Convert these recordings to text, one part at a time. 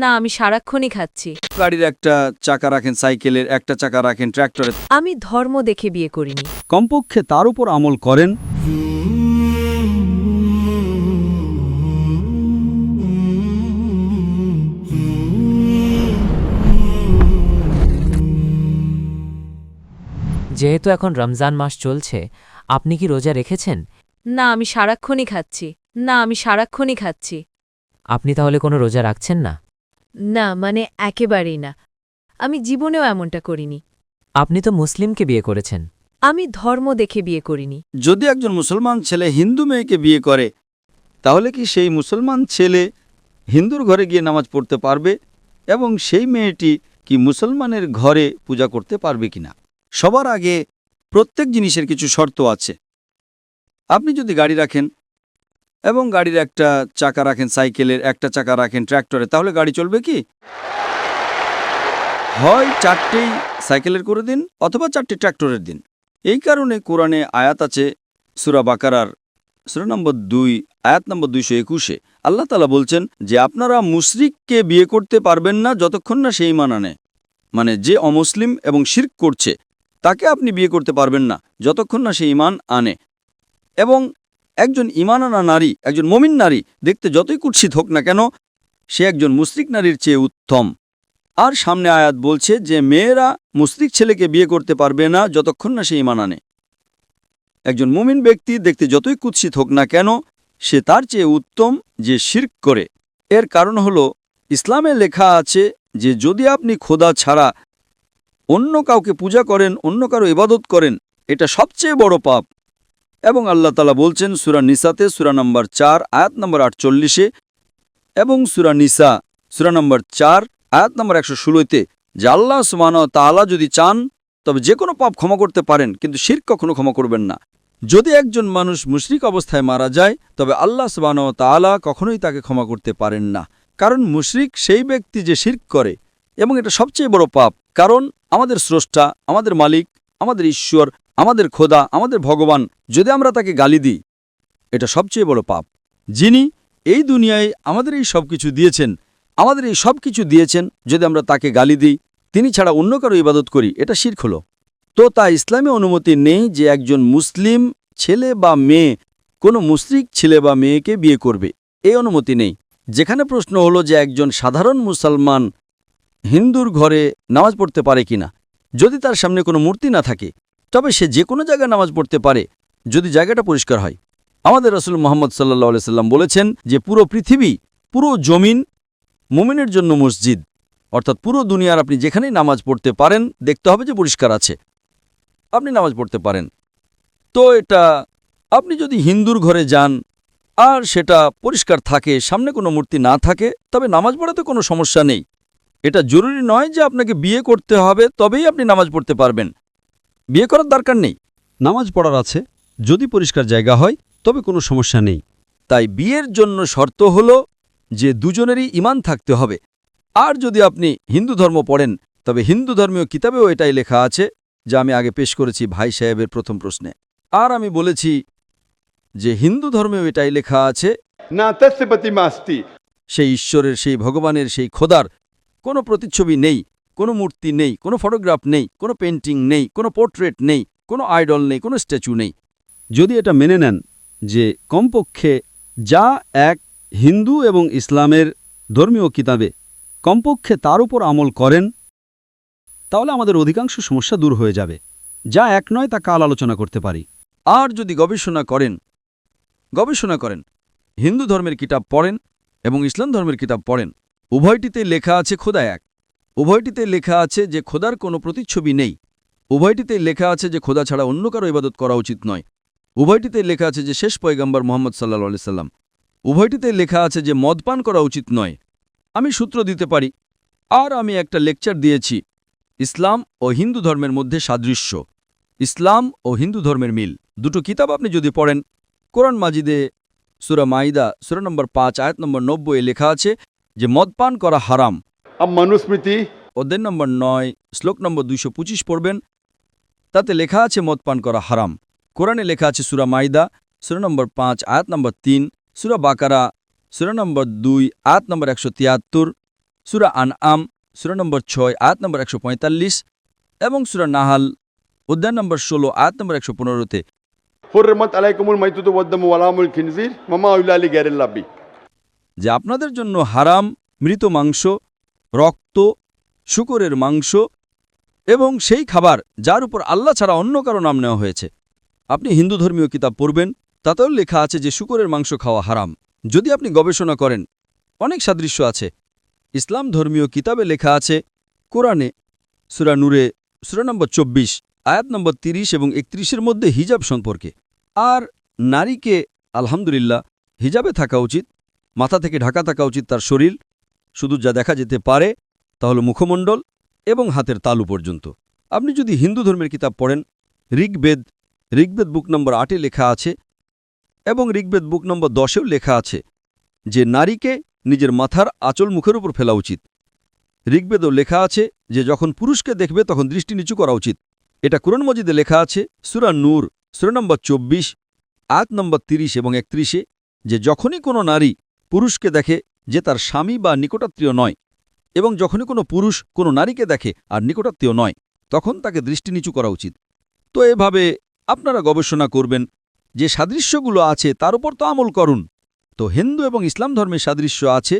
না, আমি সারাক্ষণই খাচ্ছি। গাড়ির একটা চাকা রাখেন, সাইকেলের একটা চাকা রাখেন, ট্র্যাক্টরে। আমি ধর্ম দেখে বিয়ে করিনি। কমপক্ষে তার উপর আমল করেন। যেহেতু এখন রমজান মাস চলছে, আপনি কি রোজা রেখেছেন? না, আমি সারাক্ষণই খাচ্ছি। না, আমি সারাক্ষণই খাচ্ছি। আপনি তাহলে কোনো রোজা রাখছেন না? না, মানে একেবারেই না। আমি জীবনেও এমনটা করিনি। আপনি তো মুসলিমকে বিয়ে করেছেন। আমি ধর্ম দেখে বিয়ে করিনি। যদি একজন মুসলমান ছেলে হিন্দু মেয়েকে বিয়ে করে, তাহলে কি সেই মুসলমান ছেলে হিন্দুর ঘরে গিয়ে নামাজ পড়তে পারবে এবং সেই মেয়েটি কি মুসলমানের ঘরে পূজা করতে পারবে কিনা? সবার আগে প্রত্যেক জিনিসের কিছু শর্ত আছে। আপনি যদি গাড়ি রাখেন এবং গাড়ির একটা চাকা রাখেন, সাইকেলের একটা চাকা রাখেন, ট্র্যাক্টরে, তাহলে গাড়ি চলবে কি? হয় চারটেই সাইকেলের করে দিন অথবা চারটে ট্র্যাক্টরের দিন। এই কারণে কোরআনে আয়াত আছে সূরা বাকারার সূরা নম্বর 2 আয়াত নম্বর 221-এ আল্লাহ তাআলা বলছেন যে আপনারা মুশরিককে বিয়ে করতে পারবেন না যতক্ষণ না সে ঈমান আনে। মানে যে অমুসলিম এবং শিরক করছে তাকে আপনি বিয়ে করতে পারবেন না যতক্ষণ না সে ঈমান আনে। এবং একজন ঈমান আনা নারী, একজন মুমিন নারী দেখতে যতই কুৎসিত হোক না কেন, সে একজন মুশরিক নারীর চেয়ে উত্তম। আর সামনে আয়াত বলছে যে মেয়েরা মুশরিক ছেলেকে বিয়ে করতে পারবে না যতক্ষণ না সে ঈমান আনে। একজন মুমিন ব্যক্তি দেখতে যতই কুৎসিত হোক না কেন, সে তার চেয়ে উত্তম যে শিরক করে। এর কারণ হলো ইসলামে লেখা আছে যে যদি আপনি খোদা ছাড়া অন্য কাউকে পূজা করেন, অন্য কারো ইবাদত করেন, এটা সবচেয়ে বড় পাপ। এবং আল্লাহ তাআলা বলছেন সূরা নিসাতে সূরা নম্বর 4 আয়াত নম্বর 48-এ এবং সূরা নিসা সূরা নম্বর 4 আয়াত নম্বর 116-তে যে আল্লাহ সুবহানাহু ওয়া তাআলা যদি চান তবে যে কোনো পাপ ক্ষমা করতে পারেন, কিন্তু শিরক কখনো ক্ষমা করবেন না। যদি একজন মানুষ মুশরিক অবস্থায় মারা যায় তবে আল্লাহ সুবহানাহু ওয়া তাআলা কখনোই তাকে ক্ষমা করতে পারেন না। কারণ মুশরিক সেই ব্যক্তি যে শিরক করে, এবং এটা সবচেয়ে বড় পাপ। কারণ আমাদের স্রষ্টা, আমাদের মালিক, আমাদের ঈশ্বর, আমাদের খোদা, আমাদের ভগবান, যদি আমরা তাকে গালি দিই, এটা সবচেয়ে বড় পাপ। যিনি এই দুনিয়ায় আমাদের এই সব কিছু দিয়েছেন, আমাদের এই সব কিছু দিয়েছেন, যদি আমরা তাকে গালি দিই, তিনি ছাড়া অন্য কারো ইবাদত করি, এটা শিরক হলো। তো তা ইসলামে অনুমতি নেই যে একজন মুসলিম ছেলে বা মেয়ে কোনো মুশরিক ছেলে বা মেয়েকে বিয়ে করবে, এই অনুমতি নেই। যেখানে প্রশ্ন হলো যে একজন সাধারণ মুসলমান হিন্দুর ঘরে নামাজ পড়তে পারে কিনা। যদি তার সামনে কোনো মূর্তি না থাকে তবে সে যে কোনো জায়গায় নামাজ পড়তে পারে, যদি জায়গাটা পরিষ্কার হয়। আমাদের রাসূল মুহাম্মদ সাল্লাল্লাহু আলাইহি সাল্লাম বলেছেন যে পুরো পৃথিবী, পুরো জমিন মুমিনের জন্য মসজিদ। অর্থাৎ পুরো দুনিয়ার আপনি যেখানেই নামাজ পড়তে পারেন, দেখতে হবে যে পরিষ্কার আছে, আপনি নামাজ পড়তে পারেন। তো এটা আপনি যদি হিন্দুর ঘরে যান আর সেটা পরিষ্কার থাকে, সামনে কোনো মূর্তি না থাকে, তবে নামাজ পড়াতে কোনো সমস্যা নেই। এটা জরুরি নয় যে আপনাকে বিয়ে করতে হবে তবেই আপনি নামাজ পড়তে পারবেন। বিয়ে করার দরকার নেই। নামাজ পড়ার আছে, যদি পরিষ্কার জায়গা হয় তবে কোনো সমস্যা নেই। তাই বিয়ের জন্য শর্ত হলো যে দুজনেরই ঈমান থাকতে হবে। আর যদি আপনি হিন্দু ধর্ম পড়েন তবে হিন্দু ধর্মীয় কিতাবেও এটাই লেখা আছে, যা আমি আগে পেশ করেছি ভাই সাহেবের প্রথম প্রশ্নে। আর আমি বলেছি যে হিন্দু ধর্মেও এটাই লেখা আছে, সেই ঈশ্বরের, সেই ভগবানের, সেই খোদার কোনো প্রতিচ্ছবি নেই, কোনো মূর্তি নেই, কোনো ফটোগ্রাফ নেই, কোনো পেন্টিং নেই, কোনো পোর্ট্রেট নেই, কোনো আইডল নেই, কোনো স্ট্যাচু নেই। যদি এটা মেনে নেন যে কমপক্ষে যা এক হিন্দু এবং ইসলামের ধর্মীয় কিতাবে, কমপক্ষে তার উপর আমল করেন, তাহলে আমাদের অধিকাংশ সমস্যা দূর হয়ে যাবে। যা এক নয় তা কাল আলোচনা করতে পারি। আর যদি গবেষণা করেন, হিন্দু ধর্মের কিতাব পড়েন এবং ইসলাম ধর্মের কিতাব পড়েন, উভয়টিতে লেখা আছে খোদা এক। উভয়টিতে লেখা আছে যে খোদার কোনো প্রতিচ্ছবি নেই। উভয়টিতে লেখা আছে যে খোদা ছাড়া অন্য কারো ইবাদত করা উচিত নয়। উভয়টিতে লেখা আছে যে শেষ পয়গম্বর মুহাম্মদ সাল্লাল্লাহু আলাইহি সাল্লাম। উভয়টিতে লেখা আছে যে মদপান করা উচিত নয়। আমি সূত্র দিতে পারি। আর আমি একটা লেকচার দিয়েছি, ইসলাম ও হিন্দু ধর্মের মধ্যে সাদৃশ্য, ইসলাম ও হিন্দু ধর্মের মিল। দুটো কিতাব আপনি যদি পড়েন, কোরআন মাজিদে সূরা মাইদা সূরা নম্বর 5 আয়াত নম্বর 90 লেখা আছে যে মদপান করা হারাম। মনুস্মৃতি অধ্যায় নম্বর 9 শ্লোক নম্বর 225 পড়বেন, তাতে লেখা আছে মদপান করা হারাম। কোরআনে লেখা আছে সূরা মাইদা সূরা নম্বর 5 আয়াত নম্বর 3, সূরা বাকারা সূরা নম্বর 2 আয়াত নম্বর 173, সূরা আনআম সূরা নম্বর 6 আয়াত নম্বর 145 এবং সূরা নাহাল অধ্যায় নম্বর 16 আয়াত নম্বর 115-তে حرمت عليكم الميتة والدم ولحم الخنزير وما أهل لغير الله به যে আপনাদের জন্য হারাম মৃত মাংস, রক্ত, শূকরের মাংস এবং সেই খাবার যার উপর আল্লাহ ছাড়া অন্য কারো নাম নেওয়া হয়েছে। আপনি হিন্দু ধর্মীয় কিতাব পড়বেন, তাতেও লেখা আছে যে শূকরের মাংস খাওয়া হারাম। যদি আপনি গবেষণা করেন, অনেক সাদৃশ্য আছে। ইসলাম ধর্মীয় কিতাবে লেখা আছে কোরআনে সূরা নূরে সূরা নম্বর 24 আয়াত নম্বর 30 এবং 31-এর মধ্যে হিজাব সম্পর্কে। আর নারীকে আলহামদুলিল্লাহ হিজাবে থাকা উচিত, মাথা থেকে ঢাকা থাকা উচিত তার শরীর, শুধু যা দেখা যেতে পারে তা হল মুখমণ্ডল এবং হাতের তালু পর্যন্ত। আপনি যদি হিন্দু ধর্মের কিতাব পড়েন, ঋগ্বেদ বুক নম্বর 8-এ লেখা আছে এবং ঋগ্বেদ বুক নম্বর 10-এও লেখা আছে যে নারীকে নিজের মাথার আঁচল মুখের উপর ফেলা উচিত। ঋগ্বেদও লেখা আছে যে যখন পুরুষকে দেখবে তখন দৃষ্টি নিচু করা উচিত। এটা কুরআন মজিদে লেখা আছে সূরা নূর সূরা নম্বর 24 আয়াত নম্বর 30 এবং 31-এ যে যখনই কোনো নারী পুরুষকে দেখে যে তার স্বামী বা নিকটাত্মীয় নয়, এবং যখনই কোনো পুরুষ কোনো নারীকে দেখে আর নিকটাত্মীয় নয়, তখন তাকে দৃষ্টি নিচু করা উচিত। তো এভাবে আপনারা গবেষণা করবেন, যে সাদৃশ্যগুলো আছে তার উপর তো আমল করুন। তো হিন্দু এবং ইসলাম ধর্মের সাদৃশ্য আছে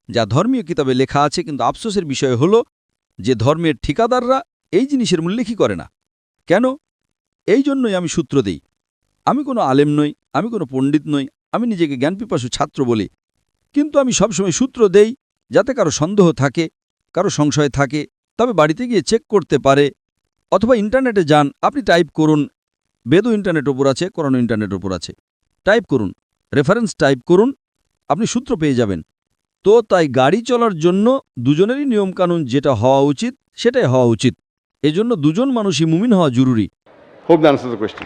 যা ধর্মীয় কিতাবে লেখা আছে, কিন্তু আফসোসের বিষয় হল যে ধর্মের ঠিকাদাররা এই জিনিসের উল্লেখই করে না। কেন? এই জন্যই আমি সূত্র দেই। আমি কোনো আলেম নই, আমি কোনো পণ্ডিত নই, আমি নিজেকে জ্ঞানপিপাসু ছাত্র বলি, কিন্তু আমি সবসময় সূত্র দেই যাতে কারো সন্দেহ থাকে, কারো সংশয় থাকে, তবে বাড়িতে গিয়ে চেক করতে পারে। অথবা ইন্টারনেটে যান, আপনি টাইপ করুন, বেদও ইন্টারনেট ওপর আছে, কোরআনও ইন্টারনেট ওপর আছে, টাইপ করুন, রেফারেন্স টাইপ করুন, আপনি সূত্র পেয়ে যাবেন। তো তাই গাড়ি চলার জন্য দুজনেরই নিয়মকানুন যেটা হওয়া উচিত সেটাই হওয়া উচিত। এজন্য দুজন মানুষই মুমিন হওয়া জরুরি। Hope that answers the question.